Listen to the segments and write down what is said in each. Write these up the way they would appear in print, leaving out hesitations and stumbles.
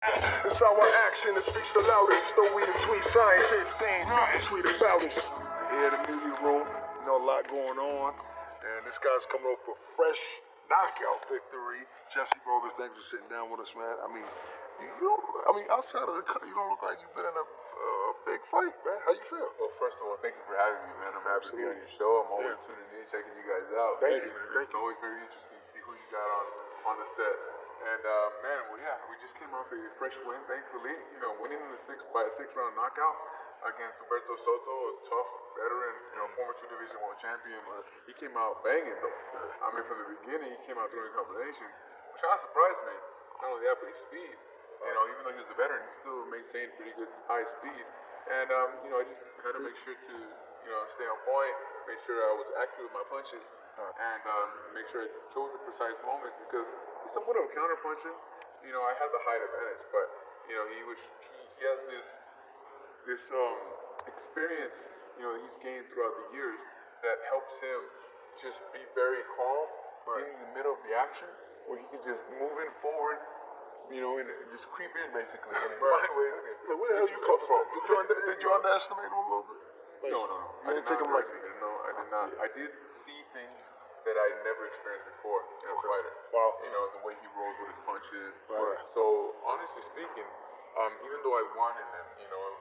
It's our action that speaks the loudest. Though we the sweet scientists, they ain't nothing sweet about us. Here in the media room, you know, a lot going on. And this guy's coming up for fresh knockout victory. Jessie Vargas, thanks for sitting down with us, man. I mean, outside of the cut, you don't look like you've been in a big fight, man. How you feel? Well, first of all, thank you for having me, man. I'm happy to be on your show. I'm always tuning in, checking you guys out. Thank you. It's always very interesting to see who you got on the set. And man, well, yeah, we just came off a fresh win, thankfully. You know, winning in by a six-round knockout against Roberto Soto, a tough veteran, former two-division world champion. He came out banging, though. I mean, from the beginning, he came out throwing combinations, which kind of surprised me. Not only that, but his speed. Even though he was a veteran, he still maintained pretty good high speed. And I just had to make sure to stay on point, make sure I was accurate with my punches, and make sure I chose the precise moments because he's somewhat of a counterpuncher. I had the height advantage, but he has this experience that he's gained throughout the years that helps him just be very calm in the middle of the action, where he can just move in forward. And just creep in basically. And where the hell you come from? Did you underestimate him a little bit? No. You didn't take him like that? No, I did not. I did see things that I never experienced before in a fighter. Wow. The way he rolls with his punches. Right. So honestly speaking, even though I won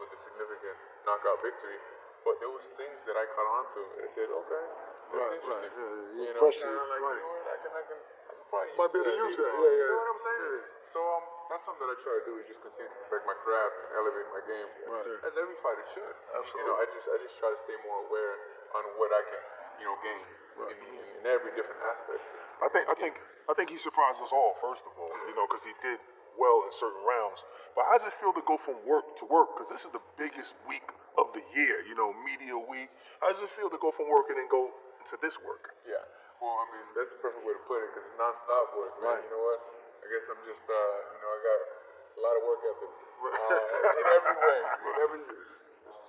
with a significant knockout victory, but there was things that I caught on to and I said, okay, that's interesting. Impressive. I can probably might be able to use that. You know what I'm saying? Yeah. So that's something that I try to do is just continue to perfect my craft and elevate my game, as every fighter should. Absolutely. I just try to stay more aware on what I can gain in every different aspect. I think he surprised us all. First of all, because he did well in certain rounds. But how does it feel to go from work to work? Because this is the biggest week of the year. Media week. How does it feel to go from work and then go into this work? Yeah. Well, I mean, that's the perfect way to put it because it's nonstop work, man. Right. You know what? I guess I'm just, I got a lot of work ethic in every way, in every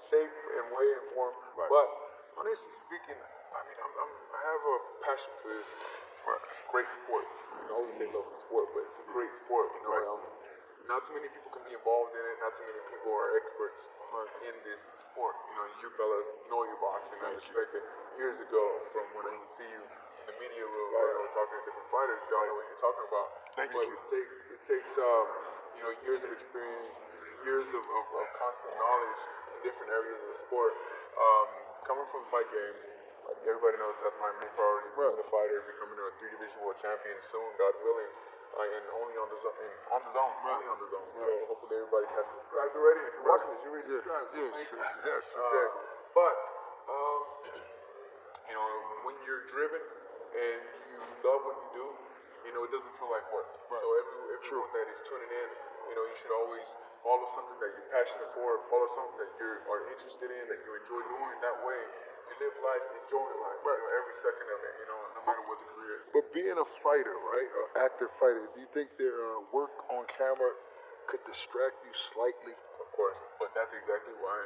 shape and way and form. Right. But honestly speaking, I mean, I have a passion for this great sport. I always say love the sport, but it's a great sport. Not too many people can be involved in it. Not too many people are experts in this sport. You fellas know your boxing. I respect it. Years ago, from when I would see you in the media room, talking to different fighters, y'all know what you're talking about. Thank but you. It takes years of experience, years of constant knowledge in different areas of the sport. Coming from the fight game, everybody knows that's my main priority: being a fighter, becoming a three-division world champion soon, God willing. And only on the zone. Only on the zone. So hopefully everybody has subscribed already. If you're watching this, you're already subscribed. Yes, but when you're driven and you love what you do, it doesn't feel like work. So everyone that is tuning in, you should always follow something that you're passionate for, follow something that you are interested in, that you enjoy doing. That way, you live life enjoying life. Every second of it. No matter what the career is. But being a fighter, right, an active fighter, do you think their work on camera could distract you slightly? Of course, but that's exactly why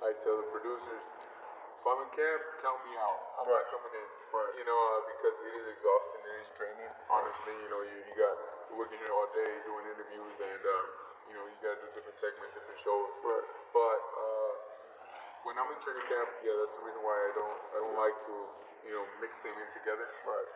I tell the producers, if I'm in camp, count me out. I'm not coming in. Because it is exhausting, it is draining. Honestly, you're working here all day doing interviews and you gotta do different segments, different shows. But when I'm in training camp, that's the reason why I don't like to mix them in together.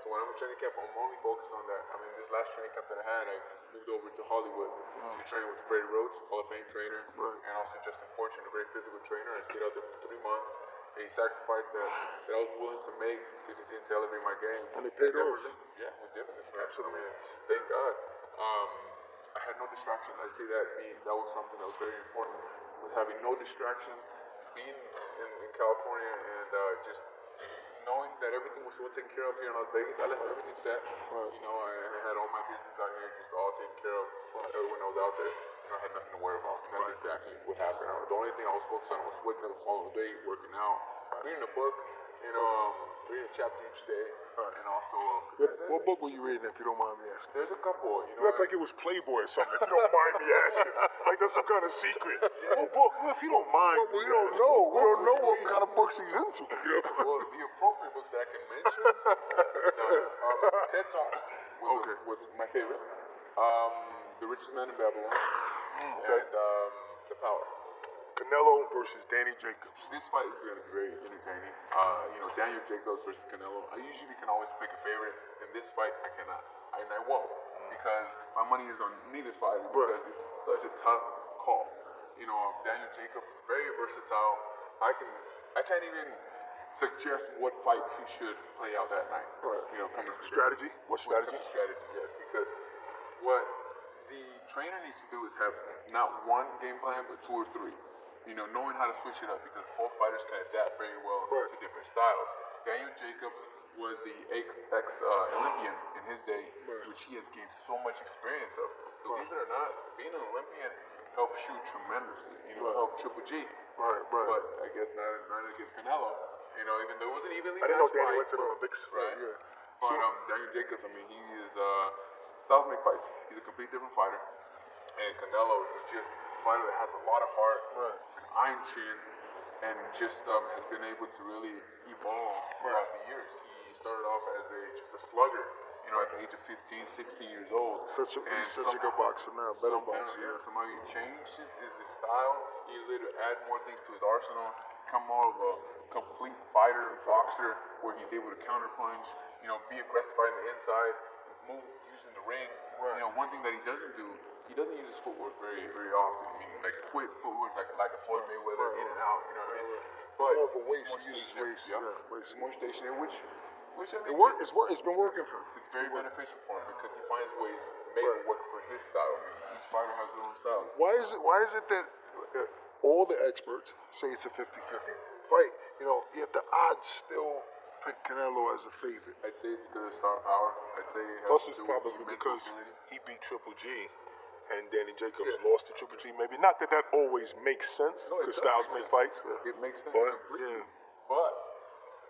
So when I'm in training camp, I'm only focused on that. I mean, this last training camp that I had, I moved over to Hollywood to train with Freddie Roach, Hall of Fame trainer, and also Justin Fortune, a great physical trainer. I stayed out there for 3 months. A sacrifice that I was willing to make to continue to elevate my game. And it paid off. Yeah, with dividends, man. I mean, thank God. I had no distractions. I see that was something that was very important, was having no distractions, being in California and just knowing that everything was well taken care of here in Las Vegas. I left everything set. I had all my business out here just all taken care of when I was out there. I had nothing to worry about, and that's exactly what happened. The only thing I was focused on was waking up all day, working out, reading a book, reading a chapter each day, and also... What book were you reading, if you don't mind me asking? There's a couple, You act like it was Playboy or something, if you don't mind me asking. Like that's some kind of secret. What book? Well, if you don't mind. We don't know. We don't know what kind of books he's into. Well, the appropriate books that I can mention, TED Talks was my favorite. The Richest Man in Babylon. Okay. and the power. Canelo versus Danny Jacobs. This fight is going to be very entertaining. Daniel Jacobs versus Canelo. I usually can always pick a favorite. In this fight, I cannot. And I won't. Because my money is on neither fighter because it's such a tough call. Daniel Jacobs is very versatile. I can't even suggest what fight he should play out that night. Right. Coming from Strategy? What strategy? Strategy, yes. Because what the trainer needs to do is have not one game plan, but two or three. Knowing how to switch it up because both fighters can adapt very well to different styles. Daniel Jacobs was the ex-Olympian in his day, which he has gained so much experience of. Believe it or not, being an Olympian helps you tremendously. Helped Triple G. Right. But I guess not against Canelo. Even though it was an evenly I didn't know matched Danny fight. went to the Olympics. Right. Yeah. But Daniel Jacobs, he is styles make fights. He's a complete different fighter. And Canelo is just a fighter that has a lot of heart, an iron chin, and just has been able to really evolve throughout the years. He started off as just a slugger, at the age of 15, 16 years old. He's such a good boxer now, better boxer. Yeah, somehow he changed his style. He was able to add more things to his arsenal, become more of a complete fighter, boxer, where he's able to counterpunch, be aggressive on the inside, move using the ring. One thing that he doesn't do, he doesn't use his footwork very, very often. Like quick footwork, like a Floyd Mayweather, in and out. You know what I mean? But more of a waist. He uses waist. He's more stationary, which I mean, It's been working for him. It's very beneficial for him because he finds ways to make it work for his style. Each fighter has their own style. Why is it that all the experts say it's a 50-50 fight? Yet the odds still pick Canelo as a favorite. I'd say it's because of star power. I'd say it Plus, has it's to do with probably the because ability. he beat Triple G, and Danny Jacobs lost to Triple G. Maybe not that always makes sense because styles make fights. It makes sense But, completely. But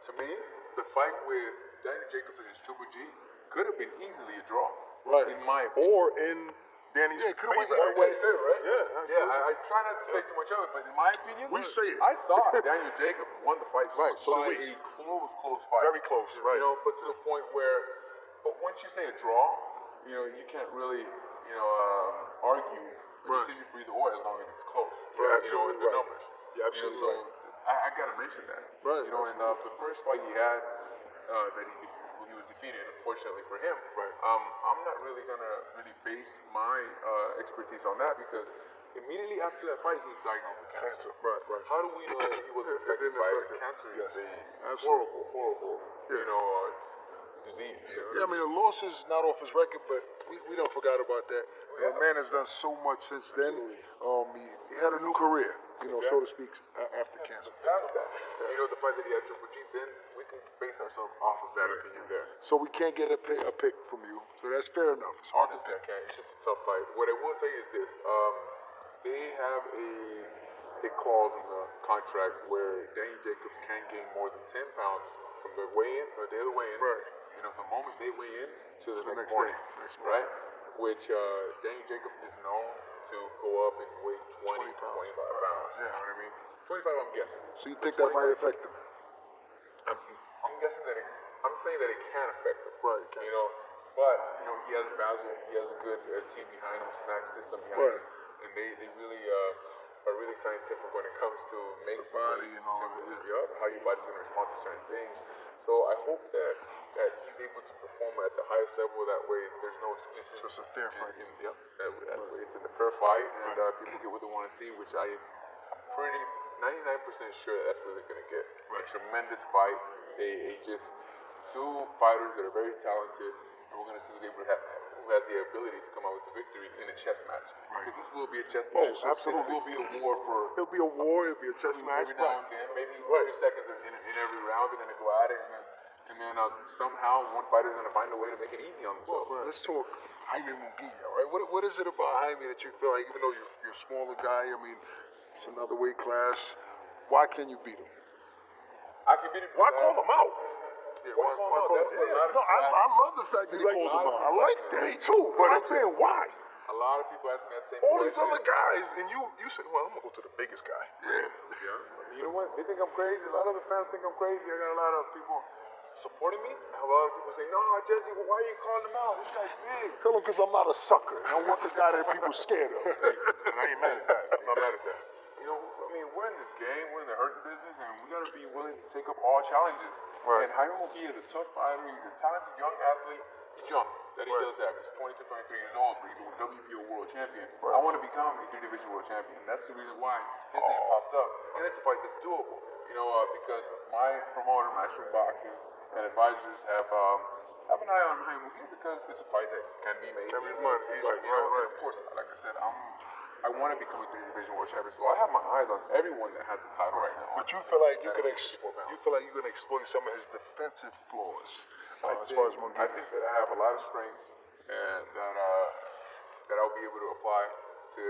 to me, the fight with Danny Jacobs against Triple G could have been easily a draw. Right. In my opinion. Or in Danny's favor. Danny's favor, right? Yeah. I try not to say too much of it, but in my opinion, We say it. I thought Daniel Jacobs won the fight Right, so by do we. a close fight. Very close, right. But to the point where, but once you say a draw, you can't really, argue a decision for either or as long as it's close. Absolutely in the numbers. Yeah, absolutely so I gotta mention that. Right. And the first fight he had, that he was defeated, unfortunately for him. Right. I'm not really gonna base my expertise on that because immediately after that fight, he was diagnosed with cancer. Right. How do we know that he wasn't affected by it? Cancer is a horrible, disease. Yeah, I mean, the loss is not off his record, but we don't forgot about that. The man has done so much since then. He had a new career, so to speak, after cancer. Past that, the fight that he had Triple G, then we can base ourselves off of that opinion there. So we can't get a pick from you. So that's fair enough. It's hard to Honestly, I can't. It's just a tough fight. What I will say is this: they have a clause in the contract where Danny Jacobs can gain more than 10 pounds from the weigh-in, from the day of the weigh-in. Right. From the moment they weigh in to the next morning, right? Which Danny Jacobs is known to go up and weigh 20 25 pounds. Yeah. You know what I mean? 25, I'm guessing. So you think that might affect him? I'm guessing that I'm saying that it can affect him. Right. It can. But he has Basel. He has a good team behind him, snack system behind him, and they really are really scientific when it comes to making the body and all of it. How your body's going to respond to certain things. So I hope that he's able to perform at the highest level. That way, there's no excuses. So it's a fair fight. That way it's in a fair fight, and people get what they want to see, which I am pretty 99% sure that's what they're going to get. A tremendous fight. They just two fighters that are very talented, and we're going to see who has the ability to come out with the victory in a chess match. Because this will be a chess match. Absolutely. This will be a war for. It'll be a war. It'll be a chess match. Every now and then, maybe 30 seconds in every round, they're going to go at it, and then somehow one fighter is going to find a way to make it easy on themselves. Let's talk Jaime Munguia, right? What is it about Jaime that you feel like, even though you're a smaller guy, I mean, it's another weight class, why can you beat him? I can beat him. Why call him out? Yeah, why call him out? I love the fact that he called him out. I like Danny too, but I'm saying why? A lot of people ask me that same All question. these other guys, and you say, well, I'm going to go to the biggest guy. Yeah. You know what? They think I'm crazy. A lot of the fans think I'm crazy. I got a lot of people supporting me. I have a lot of people say, no, Jesse, why are you calling him out? This guy's big. Tell him because I'm not a sucker. I don't want the guy that people scared of. And I ain't mad at that. I'm not mad at that. You know, I mean, we're in this game, we're in the hurting business, and we got to be willing to take up all challenges. Right. And Jaime Munguia is a tough fighter. He's a talented young athlete. He's young. That he does have. He's 22, 23 years old, but he's a WBO world champion. Right. I want to become a three-division world champion. That's the reason why his name popped up. And it's a fight that's doable. You know, because my promoter, Matchroom Boxing, and advisors have an eye on Jaime Munguia because it's a fight that can be made. Can be money. Right. And of course, like I said, I want to become a three-division world champion, so I have my eyes on everyone that has the title right now. But you feel like you can exploit some of his defensive flaws as far as Munguia. I think that I have a lot of strengths and that I'll be able to apply to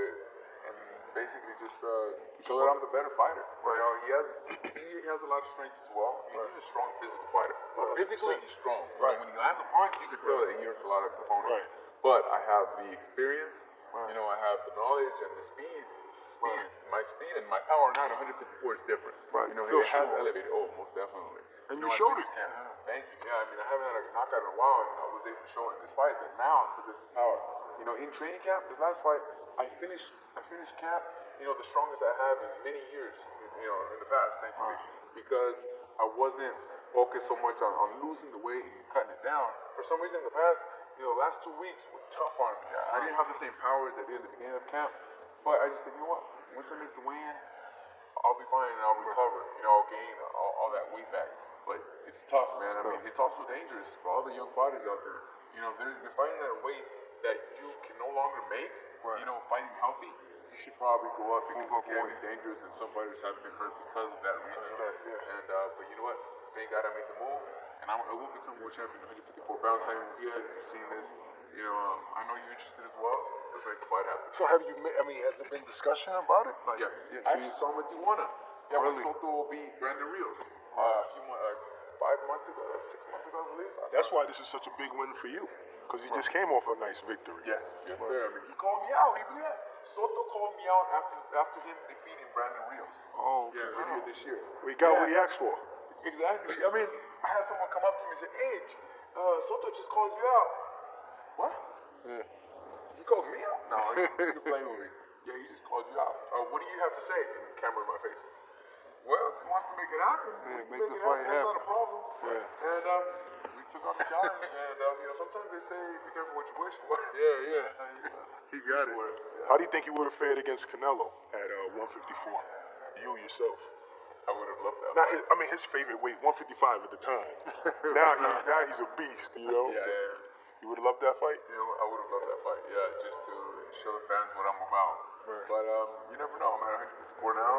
and basically just show that I'm the better fighter. Right. You know, he has a lot of strengths as well. I mean, he's a strong physical fighter. Physically, he's strong. Right. When he lands a punch, you can tell that he hurts a lot of his opponents. Right. But I have the experience. Right. You know, I have the knowledge and the speed. My speed and my power now at 154 is different. Right. You know, Feel it has strong. elevated. Oh, most definitely. And know, you I showed think it. Thank you. Yeah, I mean, I haven't had a knockout in a while, and I was able to show it in this fight. But now, because it's power. You know, in training camp, this last fight, I finished camp. You know, the strongest I have in many years. You know, in the past, thankfully, because I wasn't focused so much on losing the weight and cutting it down. For some reason, in the past, you know, last 2 weeks were tough on me. I didn't have the same powers I did at the beginning of camp, but I just said, you know what? Once I make the weigh-in, I'll be fine and I'll recover. You know, I'll gain all that weight back. But it's tough, man. I mean, it's also dangerous for all the young fighters out there. You know, they're fighting at a weight that you can no longer make. Right. You know, fighting healthy, you should probably go up because it can be dangerous, and some fighters have been hurt because of that reason. And but you know what? Thank God I made the move, and I will become world champion at 154 pounds. Yeah, you've seen this. You know, I know you're interested as well. Let's make the fight happen. So have you? Has there been discussion about it? Like, Yes. Yeah, I actually saw him at Tijuana. Yeah, Really? when Soto beat Brandon Rios a few months, 5 months ago, 6 months ago, I believe. that's why this is such a big win for you, because you just came off a nice victory. Yes, sir. I mean, he called me out. You believe that? Soto called me out after him defeating Brandon Rios. Oh, Yeah, earlier this year. We got what he asked for. Exactly. I mean, I had someone come up to me and say, "Hey, Soto just called you out." What? Yeah. He called me out? No, you're playing with me. Yeah, he just called you out. What do you have to say? And the camera in my face. Well, if he wants to make it happen, make the fight that's not happen. a problem. Yeah. And we took on the challenge, and you know, sometimes they say, "Be careful what you wish for." Yeah. He got it. How do you think you would have fared against Canelo at 154? You yourself. I would have loved that. Now, his favorite weight, 155 at the time. now he's a beast, you know? Yeah. You would have loved that fight? You know, I would have loved that fight. Yeah, just to show the fans what I'm about. Right. But you never know. I'm at 154 now.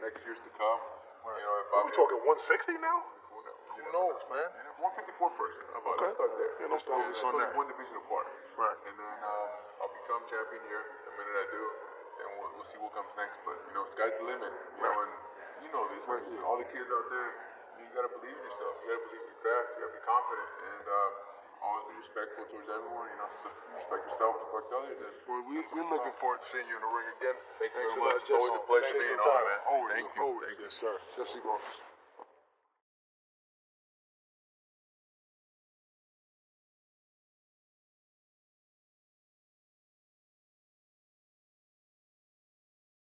Next year's to come. Right. You know, if We're talking 160 now? Who knows, man? 154 first. How about Okay. Let's start there. Yeah, let's focus on that. One division apart. Right. And then I'll become champion here the minute I do, and we'll see what comes next. But you know, sky's the limit. You know, and you know this. Right. All the kids out there, you gotta believe in yourself. You gotta believe in your craft. You gotta be confident, and always be respectful towards everyone. You know, respect yourself, respect others. And Well, we're looking forward to seeing you in the ring again. Thank you Thanks very much. a lot, It's always a pleasure Jesse. being Taking on, time. man. Always. Thank you. Yes, sir. Jessie Vargas.